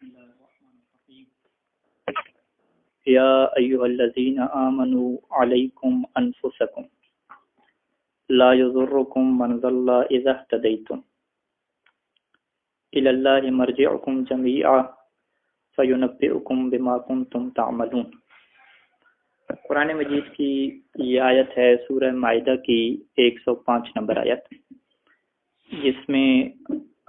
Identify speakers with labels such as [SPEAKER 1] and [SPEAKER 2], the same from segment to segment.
[SPEAKER 1] الله الرحمن الرحيم يا أيها الذين آمنوا عليكم أنفسكم لا يضركم من ضل إذا اهتديتم إلى الله مرجعكم جميعا فينبئكم بما كنتم تعملون۔ قرآن مجید کی یہ آیت ہے سورہ مائدہ کی 105 نمبر آیت، جس میں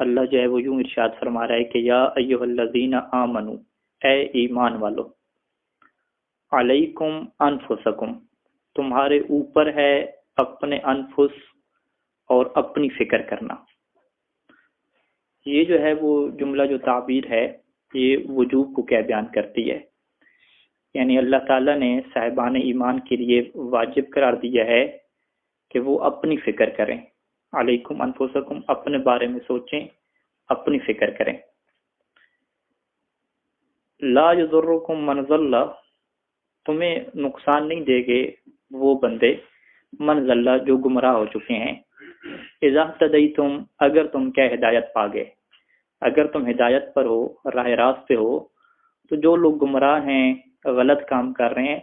[SPEAKER 1] اللہ جو ہے وہ یوں ارشاد فرما رہا ہے کہ یا ایھا الذین آمنو، اے ایمان والو، علیکم انفسکم، تمہارے اوپر ہے اپنے انفس اور اپنی فکر کرنا۔ یہ جو ہے وہ جملہ جو تعبیر ہے یہ وجوب کو کیا بیان کرتی ہے، یعنی اللہ تعالیٰ نے صاحبان ایمان کے لیے واجب قرار دیا ہے کہ وہ اپنی فکر کریں۔ علیکم انفسکم، اپنے بارے میں سوچیں، اپنی فکر کریں۔ لا یضرکم من ضل، تمہیں نقصان نہیں دے گے وہ بندے، من ضل، جو گمراہ ہو چکے ہیں، اذا اہتدیتم، اگر تم کیا ہدایت پا گئے، اگر تم ہدایت پر ہو، راہ راست پہ ہو، تو جو لوگ گمراہ ہیں، غلط کام کر رہے ہیں،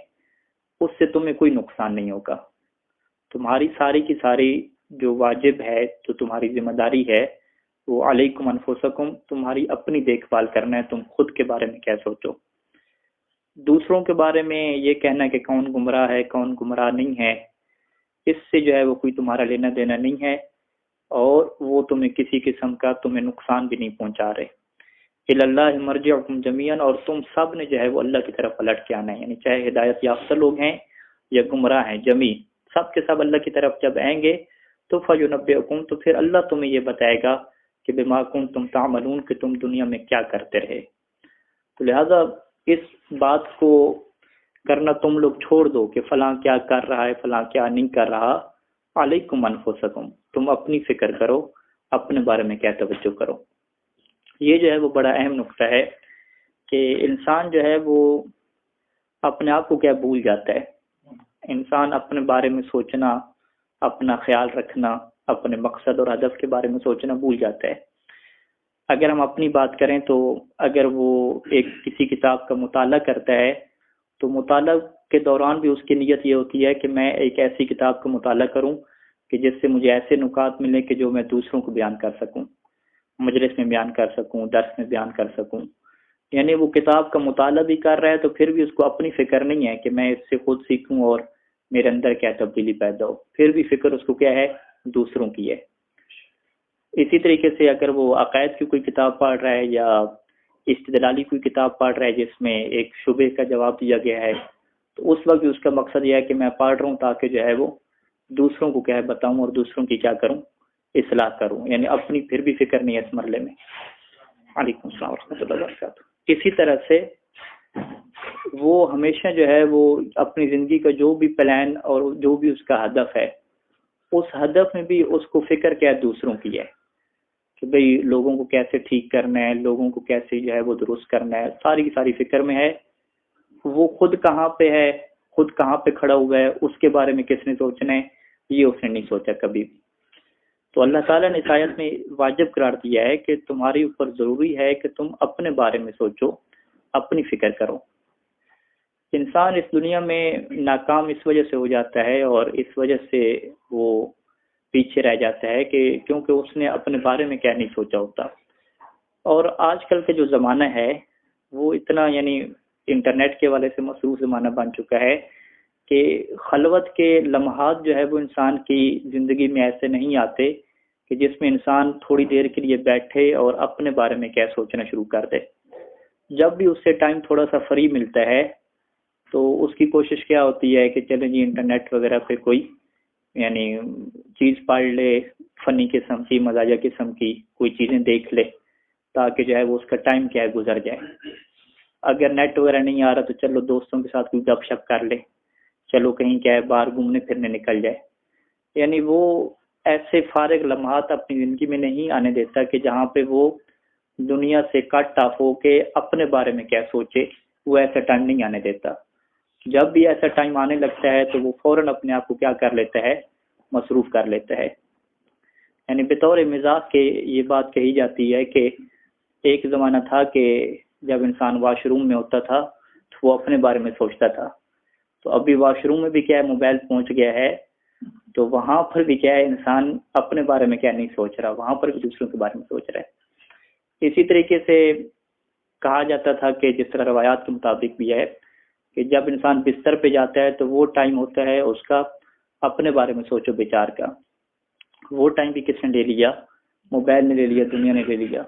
[SPEAKER 1] اس سے تمہیں کوئی نقصان نہیں ہوگا۔ تمہاری ساری کی ساری جو واجب ہے، جو تمہاری ذمہ داری ہے، وہ علیکم انفسکم، تمہاری اپنی دیکھ بھال کرنا ہے۔ تم خود کے بارے میں کیا سوچو، دوسروں کے بارے میں یہ کہنا کہ کون گمراہ ہے کون گمراہ نہیں ہے، اس سے جو ہے وہ کوئی تمہارا لینا دینا نہیں ہے، اور وہ تمہیں کسی قسم کا تمہیں نقصان بھی نہیں پہنچا رہے۔ الی اللہ مرجعکم جمیعا، اور تم سب نے جو ہے وہ اللہ کی طرف پلٹ کے آنا ہے، یعنی چاہے ہدایت یافتہ لوگ ہیں یا گمراہ ہیں، جمی سب کے سب اللہ کی طرف جب آئیں گے تو فینبئکم، تو پھر اللہ تمہیں یہ بتائے گا کہ بما کنتم تعملون، کہ تم دنیا میں کیا کرتے رہے۔ تو لہذا اس بات کو کرنا تم لوگ چھوڑ دو کہ فلاں کیا کر رہا ہے فلاں کیا نہیں کر رہا۔ علیکم انفسکم، تم اپنی فکر کرو، اپنے بارے میں کیا توجہ کرو۔ یہ جو ہے وہ بڑا اہم نقطہ ہے کہ انسان جو ہے وہ اپنے آپ کو کیا بھول جاتا ہے، انسان اپنے بارے میں سوچنا، اپنا خیال رکھنا، اپنے مقصد اور ہدف کے بارے میں سوچنا بھول جاتا ہے۔ اگر ہم اپنی بات کریں تو اگر وہ ایک کسی کتاب کا مطالعہ کرتا ہے تو مطالعہ کے دوران بھی اس کی نیت یہ ہوتی ہے کہ میں ایک ایسی کتاب کا مطالعہ کروں کہ جس سے مجھے ایسے نکات ملیں کہ جو میں دوسروں کو بیان کر سکوں، مجلس میں بیان کر سکوں، درس میں بیان کر سکوں۔ یعنی وہ کتاب کا مطالعہ بھی کر رہا ہے تو پھر بھی اس کو اپنی فکر نہیں ہے کہ میں اس سے خود سیکھوں اور میرے اندر کیا تبدیلی پیدا ہو، پھر بھی فکر اس کو کیا ہے، دوسروں کی ہے۔ اسی طریقے سے اگر وہ عقائد کی کوئی کتاب پڑھ رہا ہے یا استدلالی کوئی کتاب پڑھ رہا ہے جس میں ایک شبہ کا جواب دیا گیا ہے، تو اس وقت بھی اس کا مقصد یہ ہے کہ میں پڑھ رہا ہوں تاکہ جو ہے وہ دوسروں کو کیا ہے بتاؤں اور دوسروں کی کیا کروں، اصلاح کروں، یعنی اپنی پھر بھی فکر نہیں ہے اس مرحلے میں۔ علیکم السلام ورحمۃ اللہ وبرکاتہ۔ اسی طرح سے وہ ہمیشہ جو ہے وہ اپنی زندگی کا جو بھی پلان اور جو بھی اس کا ہدف ہے، اس ہدف میں بھی اس کو فکر کیا ہے، دوسروں کی ہے کہ بھئی لوگوں کو کیسے ٹھیک کرنا ہے، لوگوں کو کیسے جو ہے وہ درست کرنا ہے، ساری کی ساری فکر میں ہے۔ وہ خود کہاں پہ ہے، خود کہاں پہ کھڑا ہوا ہے، اس کے بارے میں کس نے سوچنا ہے، یہ اس نے نہیں سوچا کبھی بھی۔ تو اللہ تعالیٰ نے اس آیت میں واجب قرار دیا ہے کہ تمہاری اوپر ضروری ہے کہ تم اپنے بارے میں سوچو، اپنی فکر کرو۔ انسان اس دنیا میں ناکام اس وجہ سے ہو جاتا ہے اور اس وجہ سے وہ پیچھے رہ جاتا ہے کہ کیونکہ اس نے اپنے بارے میں کیا نہیں سوچا ہوتا۔ اور آج کل کا جو زمانہ ہے وہ اتنا یعنی انٹرنیٹ کے والے سے مصروف زمانہ بن چکا ہے کہ خلوت کے لمحات جو ہے وہ انسان کی زندگی میں ایسے نہیں آتے کہ جس میں انسان تھوڑی دیر کے لیے بیٹھے اور اپنے بارے میں کیا سوچنا شروع کر دے۔ جب بھی اس سے ٹائم تھوڑا سا فری ملتا ہے تو اس کی کوشش کیا ہوتی ہے کہ چلیں جی انٹرنیٹ وغیرہ پہ کوئی یعنی چیز پڑھ لے، فنی قسم کی، مزاحیہ قسم کی کوئی چیزیں دیکھ لے تاکہ جو ہے وہ اس کا ٹائم کیا ہے گزر جائے۔ اگر نیٹ وغیرہ نہیں آ رہا تو چلو دوستوں کے ساتھ کوئی گپ شپ کر لے، چلو کہیں کیا ہے باہر گھومنے پھرنے نکل جائے۔ یعنی وہ ایسے فارغ لمحات اپنی زندگی میں نہیں آنے دیتا کہ جہاں پہ وہ دنیا سے کٹ آف ہو کے اپنے بارے میں کیا سوچے، وہ ایسا ٹائم نہیں آنے دیتا۔ جب بھی ایسا ٹائم آنے لگتا ہے تو وہ فوراً اپنے آپ کو کیا کر لیتا ہے، مصروف کر لیتا ہے۔ یعنی بطور مزاح کے یہ بات کہی جاتی ہے کہ ایک زمانہ تھا کہ جب انسان واش روم میں ہوتا تھا تو وہ اپنے بارے میں سوچتا تھا. تو ابھی واش روم میں بھی کیا ہے، موبائل پہنچ گیا ہے، تو وہاں پر بھی کیا ہے، انسان اپنے بارے میں کیا نہیں سوچ رہا، وہاں پر بھی دوسروں کے بارے میں سوچ رہا ہے. اسی طریقے سے کہا جاتا تھا کہ جس طرح روایات کے مطابق بھی ہے کہ جب انسان بستر پہ جاتا ہے تو وہ ٹائم ہوتا ہے اس کا اپنے بارے میں سوچو بچار کا. وہ ٹائم بھی کس نے لے لیا؟ موبائل نے لے لیا، دنیا نے لے لیا.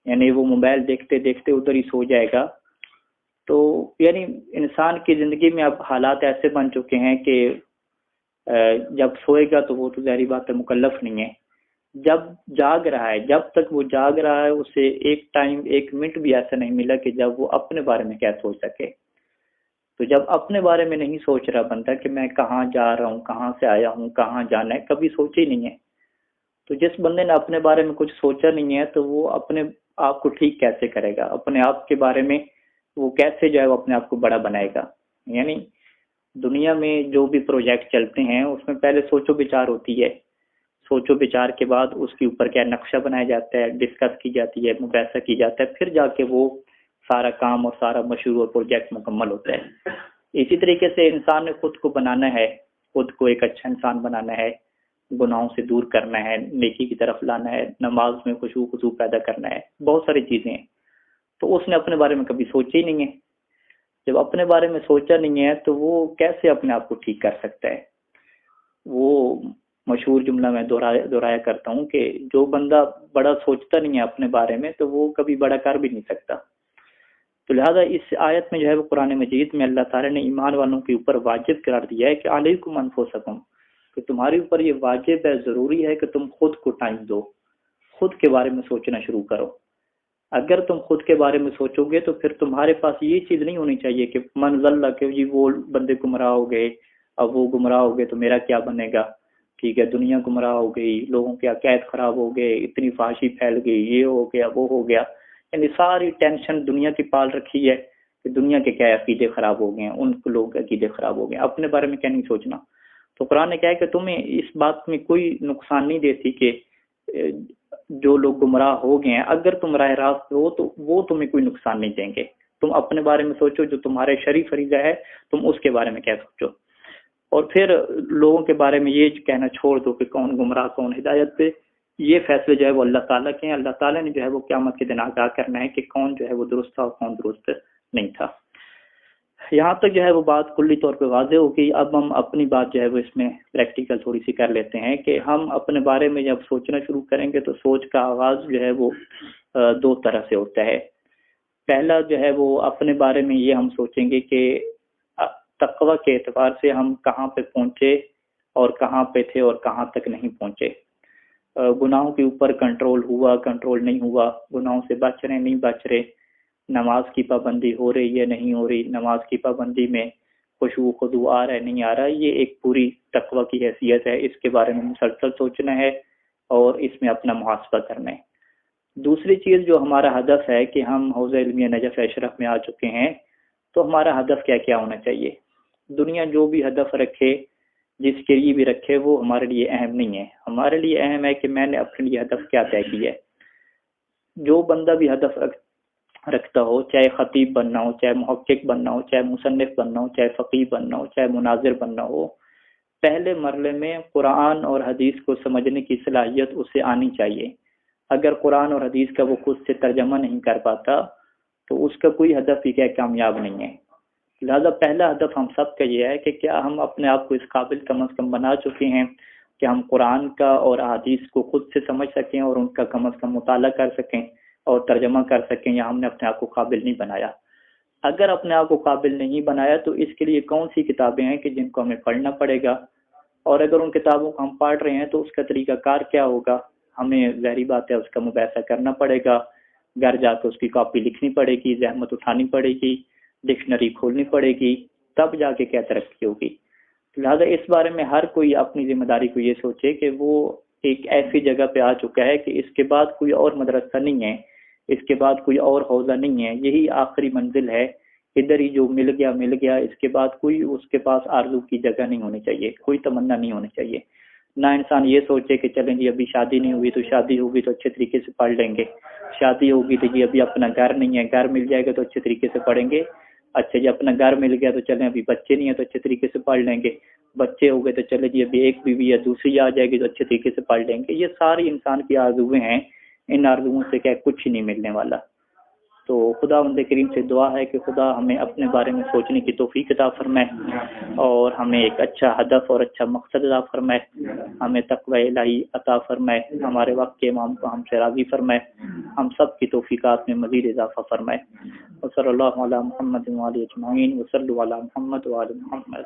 [SPEAKER 1] یعنی وہ موبائل دیکھتے دیکھتے ادھر ہی سو جائے گا. تو یعنی انسان کی زندگی میں اب حالات ایسے بن چکے ہیں کہ جب سوئے گا تو وہ تو ظاہری بات ہے مکلف نہیں ہے. جب جاگ رہا ہے، جب تک وہ جاگ رہا ہے، اسے ایک ٹائم، ایک منٹ بھی ایسا نہیں ملا کہ جب وہ اپنے بارے میں کیا سوچ سکے. تو جب اپنے بارے میں نہیں سوچ رہا بندہ کہ میں کہاں جا رہا ہوں، کہاں سے آیا ہوں، کہاں جانا ہے، کبھی سوچ ہی نہیں ہے. تو جس بندے نے اپنے بارے میں کچھ سوچا نہیں ہے تو وہ اپنے آپ کو ٹھیک کیسے کرے گا؟ اپنے آپ کے بارے میں وہ کیسے جو ہے وہ اپنے آپ کو بڑا بنائے گا؟ یعنی دنیا میں جو بھی پروجیکٹ چلتے ہیں اس میں پہلے سوچو بچار ہوتی ہے. سوچو بچار کے بعد اس کے اوپر کیا نقشہ بنایا جاتا ہے، ڈسکس کی جاتی ہے، مباحثہ کی جاتا ہے، پھر جا کے وہ سارا کام اور سارا مشروع اور پروجیکٹ مکمل ہوتا ہے. اسی طریقے سے انسان نے خود کو بنانا ہے، خود کو ایک اچھا انسان بنانا ہے، گناہوں سے دور کرنا ہے، نیکی کی طرف لانا ہے، نماز میں خشوع پیدا کرنا ہے، بہت ساری چیزیں ہیں. تو اس نے اپنے بارے میں کبھی سوچا ہی نہیں ہے. جب اپنے بارے میں سوچا نہیں ہے تو وہ کیسے اپنے آپ کو ٹھیک کر سکتا ہے؟ وہ مشہور جملہ میں دہرایا کرتا ہوں کہ جو بندہ بڑا سوچتا نہیں ہے اپنے بارے میں تو وہ کبھی بڑا کر بھی نہیں سکتا. تو لہذا اس آیت میں جو ہے وہ قرآن مجید میں اللہ تعالیٰ نے ایمان والوں کے اوپر واجب قرار دیا ہے کہ علیکم انفسکم، کہ تمہارے اوپر یہ واجب ہے، ضروری ہے کہ تم خود کو ٹائم دو، خود کے بارے میں سوچنا شروع کرو. اگر تم خود کے بارے میں سوچو گے تو پھر تمہارے پاس یہ چیز نہیں ہونی چاہیے کہ من ظل کہ جی وہ بندے گمراہ ہو گئے، اب وہ گمراہ ہو گئے تو میرا کیا بنے گا، ٹھیک ہے دنیا گمراہ ہو گئی، لوگوں کے عقائد خراب ہو گئے، اتنی فحاشی پھیل گئی، یہ ہو گیا وہ ہو گیا. یعنی ساری ٹینشن دنیا کی پال رکھی ہے کہ دنیا کے کیا عقیدے خراب ہو گئے ہیں، ان لوگوں کے عقیدے خراب ہو گئے ہیں، اپنے بارے میں کیا نہیں سوچنا. تو قرآن نے کہا ہے کہ تمہیں اس بات میں کوئی نقصان نہیں دیتی کہ جو لوگ گمراہ ہو گئے ہیں اگر تم راہ راست ہو تو وہ تمہیں کوئی نقصان نہیں دیں گے. تم اپنے بارے میں سوچو، جو تمہارے شرعی فریضہ ہے تم اس کے بارے میں کیا سوچو، اور پھر لوگوں کے بارے میں یہ کہنا چھوڑ دو کہ کون گمراہ کون ہدایت پہ. یہ فیصلے جو ہے وہ اللہ تعالیٰ کے ہیں. اللہ تعالیٰ نے جو ہے وہ قیامت کے دن آگاہ کرنا ہے کہ کون جو ہے وہ درست تھا اور کون درست نہیں تھا. یہاں تک جو ہے وہ بات کلی طور پہ واضح ہو گئی. اب ہم اپنی بات جو ہے وہ اس میں پریکٹیکل تھوڑی سی کر لیتے ہیں کہ ہم اپنے بارے میں جب سوچنا شروع کریں گے تو سوچ کا آغاز جو ہے وہ دو طرح سے ہوتا ہے. پہلا جو ہے وہ اپنے بارے میں یہ ہم سوچیں گے کہ تقوی کے اعتبار سے ہم کہاں پہ پہنچے اور کہاں پہ تھے اور کہاں تک نہیں پہنچے. گناہوں کے اوپر کنٹرول ہوا، کنٹرول نہیں ہوا، گناہوں سے بچ رہے نہیں بچ رہے، نماز کی پابندی ہو رہی ہے نہیں ہو رہی، نماز کی پابندی میں خشوع خضوع آ رہا ہے نہیں آ رہا. یہ ایک پوری تقوی کی حیثیت ہے. اس کے بارے میں مسلسل سوچنا ہے اور اس میں اپنا محاسبہ کرنا ہے. دوسری چیز جو ہمارا ہدف ہے کہ ہم حوض علمیہ نجف اشرف میں آ چکے ہیں تو ہمارا ہدف کیا کیا ہونا چاہیے. دنیا جو بھی ہدف رکھے، جس کے لیے بھی رکھے، وہ ہمارے لیے اہم نہیں ہے. ہمارے لیے اہم ہے کہ میں نے اپنے لیے ہدف کیا طے کیا ہے. جو بندہ بھی ہدف رکھتا ہو، چاہے خطیب بننا ہو، چاہے محقق بننا ہو، چاہے مصنف بننا ہو، چاہے فقیہ بننا ہو، چاہے مناظر بننا ہو، پہلے مرحلے میں قرآن اور حدیث کو سمجھنے کی صلاحیت اسے آنی چاہیے. اگر قرآن اور حدیث کا وہ خود سے ترجمہ نہیں کر پاتا تو اس کا کوئی ہدف ہی کیا کامیاب نہیں ہے. لہذا پہلا ہدف ہم سب کا یہ ہے کہ کیا ہم اپنے آپ کو اس قابل کم از کم بنا چکے ہیں کہ ہم قرآن کا اور حدیث کو خود سے سمجھ سکیں اور ان کا کم از کم مطالعہ کر سکیں اور ترجمہ کر سکیں، یا ہم نے اپنے آپ کو قابل نہیں بنایا. اگر اپنے آپ کو قابل نہیں بنایا تو اس کے لیے کون سی کتابیں ہیں کہ جن کو ہمیں پڑھنا پڑے گا، اور اگر ان کتابوں کو ہم پڑھ رہے ہیں تو اس کا طریقہ کار کیا ہوگا. ہمیں ظاہری بات ہے اس کا مباحثہ کرنا پڑے گا، گھر جا کے اس کی کاپی لکھنی پڑے گی، زحمت اٹھانی پڑے گی، ڈکشنری کھولنی پڑے گی، تب جا کے کیا ترقی ہوگی. لہذا اس بارے میں ہر کوئی اپنی ذمہ داری کو یہ سوچے کہ وہ ایک ایسی جگہ پہ آ چکا ہے کہ اس کے بعد کوئی اور مدرسہ نہیں ہے، اس کے بعد کوئی اور حوزہ نہیں ہے، یہی آخری منزل ہے. ادھر ہی جو مل گیا، اس کے بعد کوئی اس کے پاس آرزو کی جگہ نہیں ہونی چاہیے، کوئی تمنا نہیں ہونی چاہیے. نہ انسان یہ سوچے کہ چلیں جی ابھی شادی نہیں ہوئی تو شادی ہوگی تو اچھے طریقے سے پڑھ لیں گے، شادی ہوگی تو جی ابھی اپنا گھر نہیں ہے، گھر مل جائے گا تو اچھے طریقے سے پڑھیں گے، اچھا جی اپنا گھر مل گیا تو چلیں ابھی بچے نہیں ہیں تو اچھے طریقے سے پڑھ لیں گے، بچے ہو گئے تو چلے جی ابھی ایک بیوی یا دوسری آ جائے گی تو اچھے طریقے سے پڑھ لیں گے. یہ ساری انسان کی آرزویں ہیں، ان آرزوؤں سے کیا کچھ نہیں ملنے والا. تو خدا ان کریم سے دعا ہے کہ خدا ہمیں اپنے بارے میں سوچنے کی توفیق عطا فرمائے اور ہمیں ایک اچھا ہدف اور اچھا مقصد عطا فرمائے، ہمیں تقوی الہی عطا فرمائے، ہمارے وقت کے امام کو ہم سے راضی فرمائے، ہم سب کی توفیقات میں مزید اضافہ فرمائے. وصلی اللہ علی محمد وعلی اجمعین، وصلی علی محمد وعلی محمد.